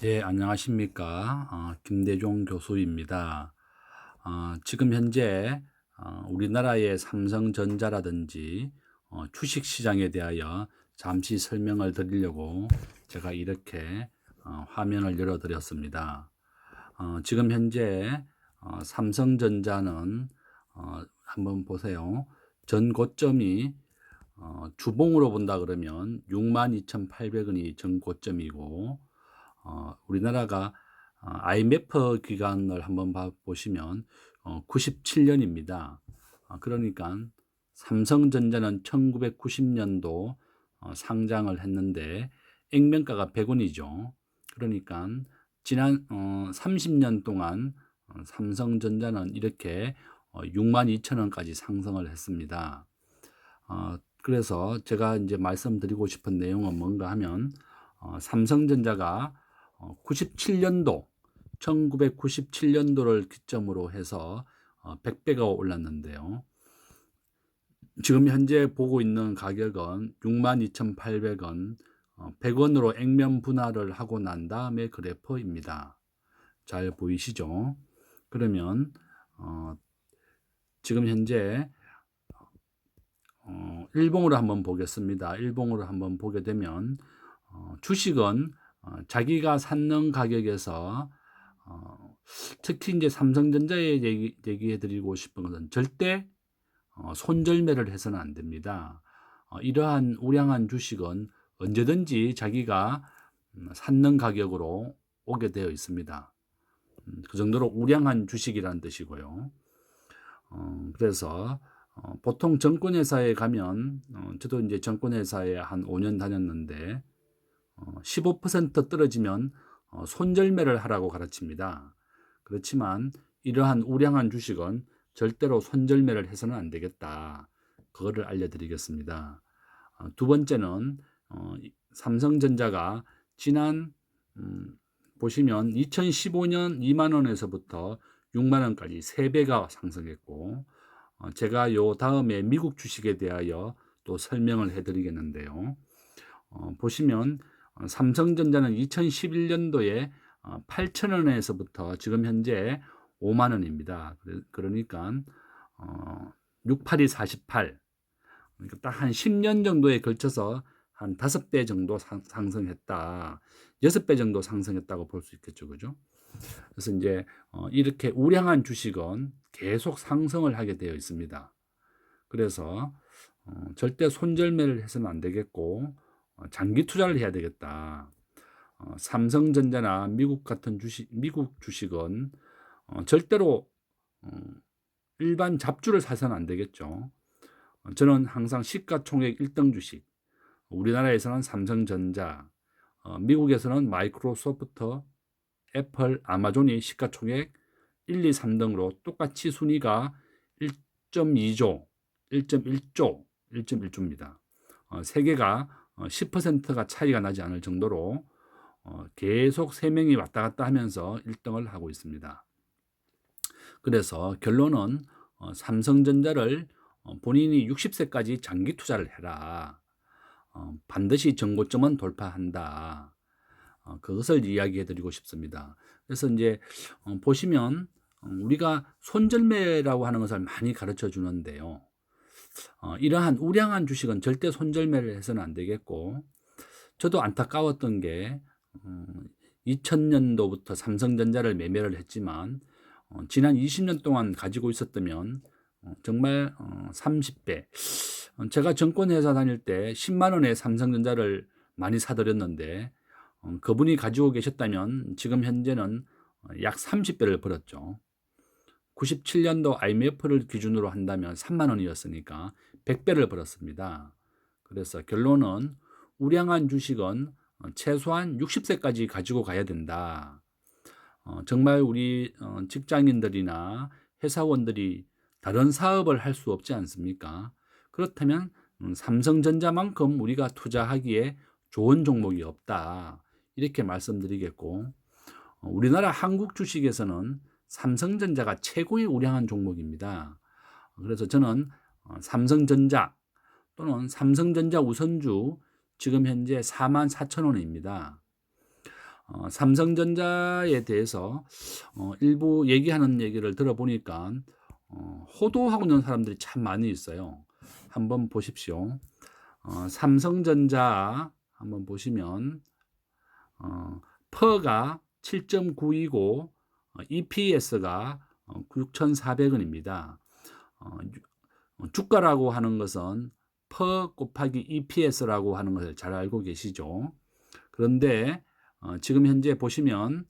예, 안녕하십니까. 김대종 교수입니다. 지금 현재 우리나라의 삼성전자라든지 주식 시장에 대하여 잠시 설명을 드리려고 제가 이렇게 화면을 열어드렸습니다. 지금 현재 삼성전자는 한번 보세요. 전 고점이 주봉으로 본다 그러면 62,800원이 전 고점이고, 우리나라가 IMF 기간을 한번 보시면 97년입니다. 그러니까 삼성전자는 1990년도 상장을 했는데 액면가가 100원이죠. 그러니까 지난 30년 동안 삼성전자는 이렇게 62,000원까지 상승을 했습니다. 그래서 제가 이제 말씀드리고 싶은 내용은 뭔가 하면 삼성전자가 97년도 1997년도를 기점으로 해서 100배가 올랐는데요. 지금 현재 보고 있는 가격은 62,800원, 100원으로 액면 분할을 하고 난 다음에 그래프입니다. 잘 보이시죠? 그러면 지금 현재 일봉으로 한번 보겠습니다. 일봉으로 한번 보게 되면 주식은 자기가 샀는 가격에서 특히 이제 삼성전자에 얘기해 드리고 싶은 것은 절대 손절매를 해서는 안 됩니다. 이러한 우량한 주식은 언제든지 자기가 샀는 가격으로 오게 되어 있습니다. 그 정도로 우량한 주식이라는 뜻이고요. 그래서 보통 증권회사에 가면 저도 이제 증권회사에 한 5년 다녔는데 15% 떨어지면 손절매를 하라고 가르칩니다. 그렇지만 이러한 우량한 주식은 절대로 손절매를 해서는 안 되겠다. 그거를 알려드리겠습니다. 두 번째는 삼성전자가 지난 보시면 2015년 2만 원에서부터 6만 원까지 3배가 상승했고, 제가 요 다음에 미국 주식에 대하여 또 설명을 해드리겠는데요. 보시면 삼성전자는 2011년도에 8,000원에서부터 지금 현재 5만 원입니다. 그러니까 68이 48. 그러니까 딱 한 10년 정도에 걸쳐서 한 5배 정도 상승했다. 6배 정도 상승했다고 볼 수 있겠죠. 그죠? 그래서 이제 이렇게 우량한 주식은 계속 상승을 하게 되어 있습니다. 그래서 절대 손절매를 해서는 안 되겠고 장기 투자를 해야 되겠다. 삼성전자나 미국 주식은 절대로 일반 잡주를 사서는 안 되겠죠. 저는 항상 시가총액 1등 주식, 우리나라에서는 삼성전자, 미국에서는 마이크로소프트, 애플, 아마존이 시가총액 1, 2, 3등으로 똑같이 순위가 1.2조, 1.1조, 1.1조입니다. 세 개가 10%가 차이가 나지 않을 정도로 계속 세 명이 왔다 갔다 하면서 1등을 하고 있습니다. 그래서 결론은 삼성전자를 본인이 60세까지 장기 투자를 해라. 반드시 정고점은 돌파한다. 그것을 이야기해 드리고 싶습니다. 그래서 이제 보시면 우리가 손절매라고 하는 것을 많이 가르쳐 주는데요. 이러한 우량한 주식은 절대 손절매를 해서는 안 되겠고, 저도 안타까웠던 게 2000년도부터 삼성전자를 매매를 했지만 지난 20년 동안 가지고 있었다면 정말 30배. 제가 증권회사 다닐 때 10만 원에 삼성전자를 많이 사들였는데 그분이 가지고 계셨다면 지금 현재는 약 30배를 벌었죠. 97년도 IMF를 기준으로 한다면 3만 원이었으니까 100배를 벌었습니다. 그래서 결론은 우량한 주식은 최소한 60세까지 가지고 가야 된다. 정말 우리 직장인들이나 회사원들이 다른 사업을 할 수 없지 않습니까? 그렇다면 삼성전자만큼 우리가 투자하기에 좋은 종목이 없다. 이렇게 말씀드리겠고, 우리나라 한국 주식에서는 삼성전자가 최고의 우량한 종목입니다. 그래서 저는 삼성전자 또는 삼성전자 우선주 지금 현재 44,000원입니다. 삼성전자에 대해서 일부 얘기하는 얘기를 들어보니까 호도하고 있는 사람들이 참 많이 있어요. 한번 보십시오. 삼성전자 한번 보시면 퍼가 7.9이고 EPS가 6,400원입니다. 주가라고 하는 것은 퍼 곱하기 EPS라고 하는 것을 잘 알고 계시죠. 그런데 지금 현재 보시면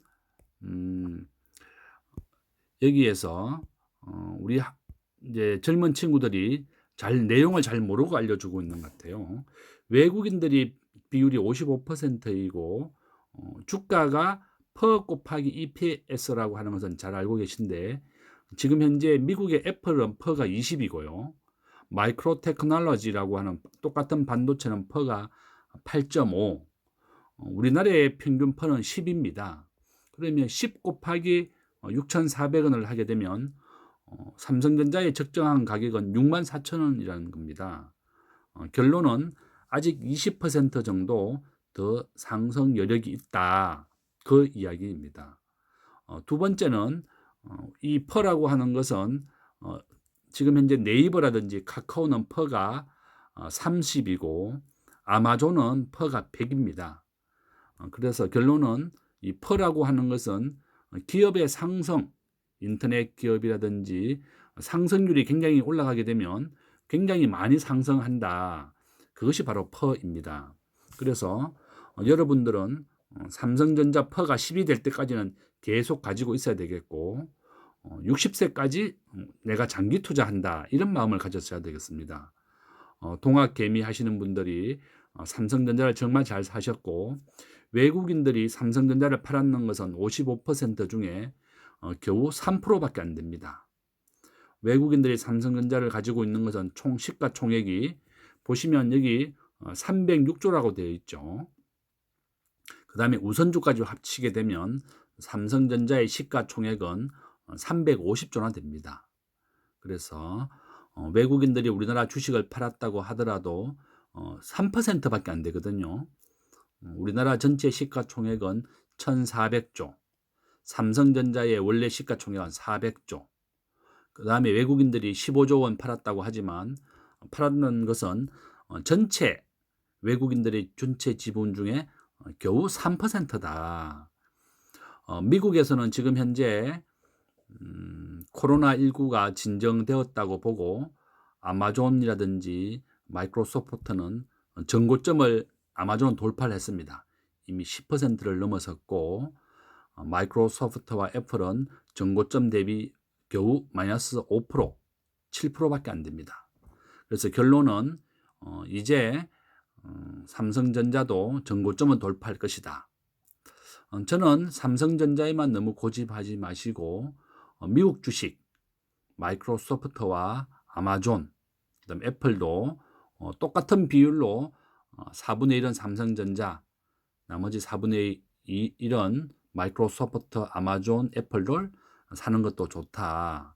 여기에서 우리 이제 젊은 친구들이 내용을 잘 모르고 알려주고 있는 것 같아요. 외국인들이 비율이 55%이고 주가가 퍼 곱하기 EPS라고 하는 것은 잘 알고 계신데 지금 현재 미국의 애플은 퍼가 20이고요. 마이크로 테크놀로지라고 하는 똑같은 반도체는 퍼가 8.5, 우리나라의 평균 퍼는 10입니다. 그러면 10 곱하기 6,400원을 하게 되면 삼성전자의 적정한 가격은 64,000원이라는 겁니다. 결론은 아직 20% 정도 더 상승 여력이 있다. 그 이야기입니다. 두 번째는 이 퍼라고 하는 것은 지금 현재 네이버라든지 카카오는 퍼가 30이고 아마존은 퍼가 100입니다. 그래서 결론은 이 퍼라고 하는 것은 기업의 상승, 인터넷 기업이라든지 상승률이 굉장히 올라가게 되면 굉장히 많이 상승한다. 그것이 바로 퍼입니다. 그래서 여러분들은 삼성전자 퍼가 10이 될 때까지는 계속 가지고 있어야 되겠고 60세까지 내가 장기 투자한다. 이런 마음을 가졌어야 되겠습니다. 동학개미 하시는 분들이 삼성전자를 정말 잘 사셨고 외국인들이 삼성전자를 팔았는 것은 55% 중에 겨우 3%밖에 안 됩니다. 외국인들이 삼성전자를 가지고 있는 것은 총 시가총액이 보시면 여기 306조라고 되어 있죠. 그 다음에 우선주까지 합치게 되면 삼성전자의 시가총액은 350조나 됩니다. 그래서 외국인들이 우리나라 주식을 팔았다고 하더라도 3%밖에 안 되거든요. 우리나라 전체 시가총액은 1,400조, 삼성전자의 원래 시가총액은 400조, 그 다음에 외국인들이 15조 원 팔았다고 하지만 팔았는 것은 전체 외국인들의 전체 지분 중에 겨우 3%다. 미국에서는 지금 현재 코로나19가 진정되었다고 보고 아마존이라든지 마이크로소프트는 전고점을 아마존은 돌파를 했습니다. 이미 10%를 넘어섰고 마이크로소프트와 애플은 전고점 대비 겨우 마이너스 5%, 7%밖에 안 됩니다. 그래서 결론은 이제 삼성전자도 전고점은 돌파할 것이다. 저는 삼성전자에만 너무 고집하지 마시고 미국 주식, 마이크로소프트와 아마존, 그다음 애플도 똑같은 비율로 4분의 1은 삼성전자, 나머지 4분의 1은 마이크로소프트, 아마존, 애플을 사는 것도 좋다.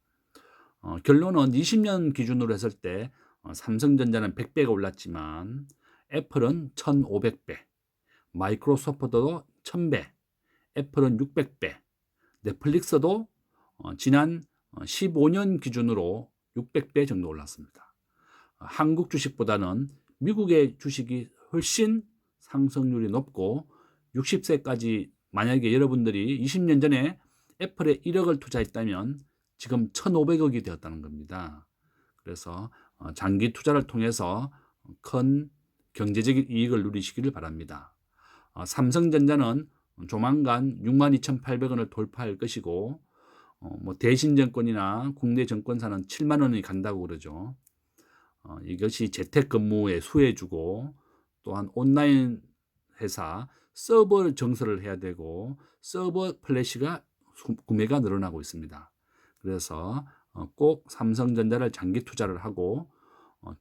결론은 20년 기준으로 했을 때 삼성전자는 100배가 올랐지만 애플은 1500배, 마이크로소프트도 1000배, 애플은 600배, 넷플릭스도 지난 15년 기준으로 600배 정도 올랐습니다. 한국 주식보다는 미국의 주식이 훨씬 상승률이 높고 60세까지 만약에 여러분들이 20년 전에 애플에 1억을 투자했다면 지금 1,500억이 되었다는 겁니다. 그래서 장기 투자를 통해서 큰 경제적인 이익을 누리시기를 바랍니다. 삼성전자는 조만간 62,800원을 돌파할 것이고 뭐 대신증권이나 국내 증권사는 7만 원이 간다고 그러죠. 이것이 재택근무에 수혜주고 또한 온라인 회사 서버 정설을 해야 되고 서버 플래시가 구매가 늘어나고 있습니다. 그래서 꼭 삼성전자를 장기 투자를 하고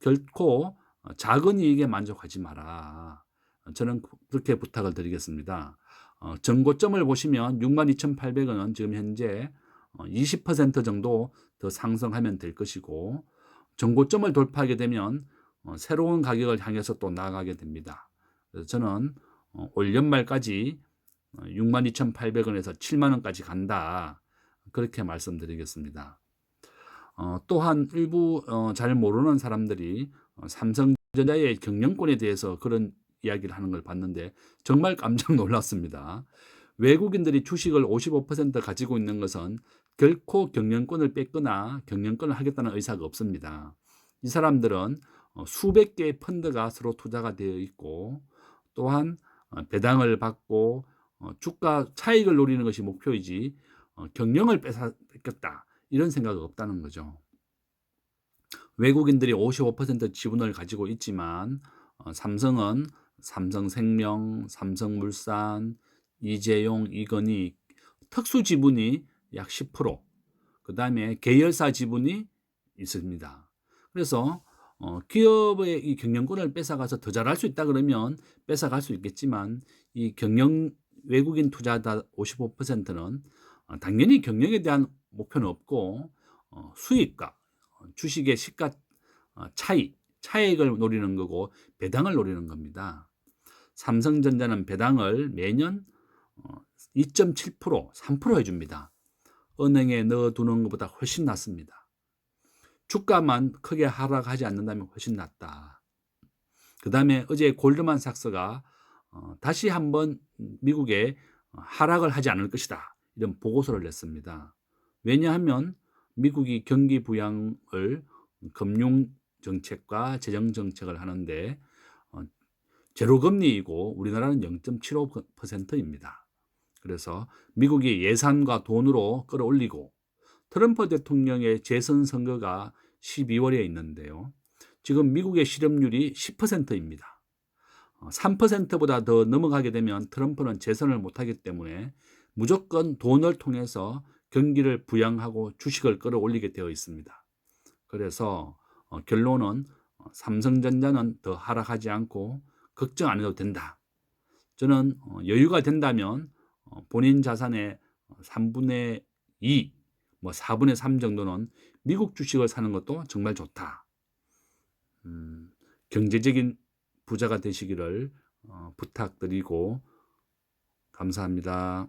결코 작은 이익에 만족하지 마라. 저는 그렇게 부탁을 드리겠습니다. 전고점을 보시면 62,800원은 지금 현재 20% 정도 더 상승하면 될 것이고 전고점을 돌파하게 되면 새로운 가격을 향해서 또 나아가게 됩니다. 그래서 저는 올 연말까지 62,800원에서 7만 원까지 간다. 그렇게 말씀드리겠습니다. 또한 일부 잘 모르는 사람들이 삼성전자의 경영권에 대해서 그런 이야기를 하는 걸 봤는데 정말 깜짝 놀랐습니다. 외국인들이 주식을 55% 가지고 있는 것은 결코 경영권을 뺏거나 경영권을 하겠다는 의사가 없습니다. 이 사람들은 수백 개의 펀드가 서로 투자가 되어 있고 또한 배당을 받고 주가 차익을 노리는 것이 목표이지 경영을 뺏겠다 이런 생각은 없다는 거죠. 외국인들이 55% 지분을 가지고 있지만 삼성은 삼성생명, 삼성물산, 이재용, 이건희 특수 지분이 약 10%, 그다음에 계열사 지분이 있습니다. 그래서 기업의 이 경영권을 뺏어가서 더 잘할 수 있다 그러면 뺏어갈 수 있겠지만 이 외국인 투자자 55%는 당연히 경영에 대한 목표는 없고 수익과 주식의 시가 차익을 노리는 거고 배당을 노리는 겁니다. 삼성전자는 배당을 매년 2.7%, 3% 해줍니다. 은행에 넣어두는 것보다 훨씬 낫습니다. 주가만 크게 하락하지 않는다면 훨씬 낫다. 그 다음에 어제 골드만삭스가 다시 한번 미국에 하락을 하지 않을 것이다. 이런 보고서를 냈습니다. 왜냐하면 미국이 경기 부양을 금융 정책과 재정 정책을 하는데 제로 금리이고 우리나라는 0.75%입니다. 그래서 미국이 예산과 돈으로 끌어올리고 트럼프 대통령의 재선 선거가 12월에 있는데요. 지금 미국의 실업률이 10%입니다. 3%보다 더 넘어가게 되면 트럼프는 재선을 못하기 때문에 무조건 돈을 통해서 경기를 부양하고 주식을 끌어올리게 되어 있습니다. 그래서 결론은 삼성전자는 더 하락하지 않고 걱정 안 해도 된다. 저는 여유가 된다면 본인 자산의 3분의 2, 뭐 4분의 3 정도는 미국 주식을 사는 것도 정말 좋다. 경제적인 부자가 되시기를 부탁드리고 감사합니다.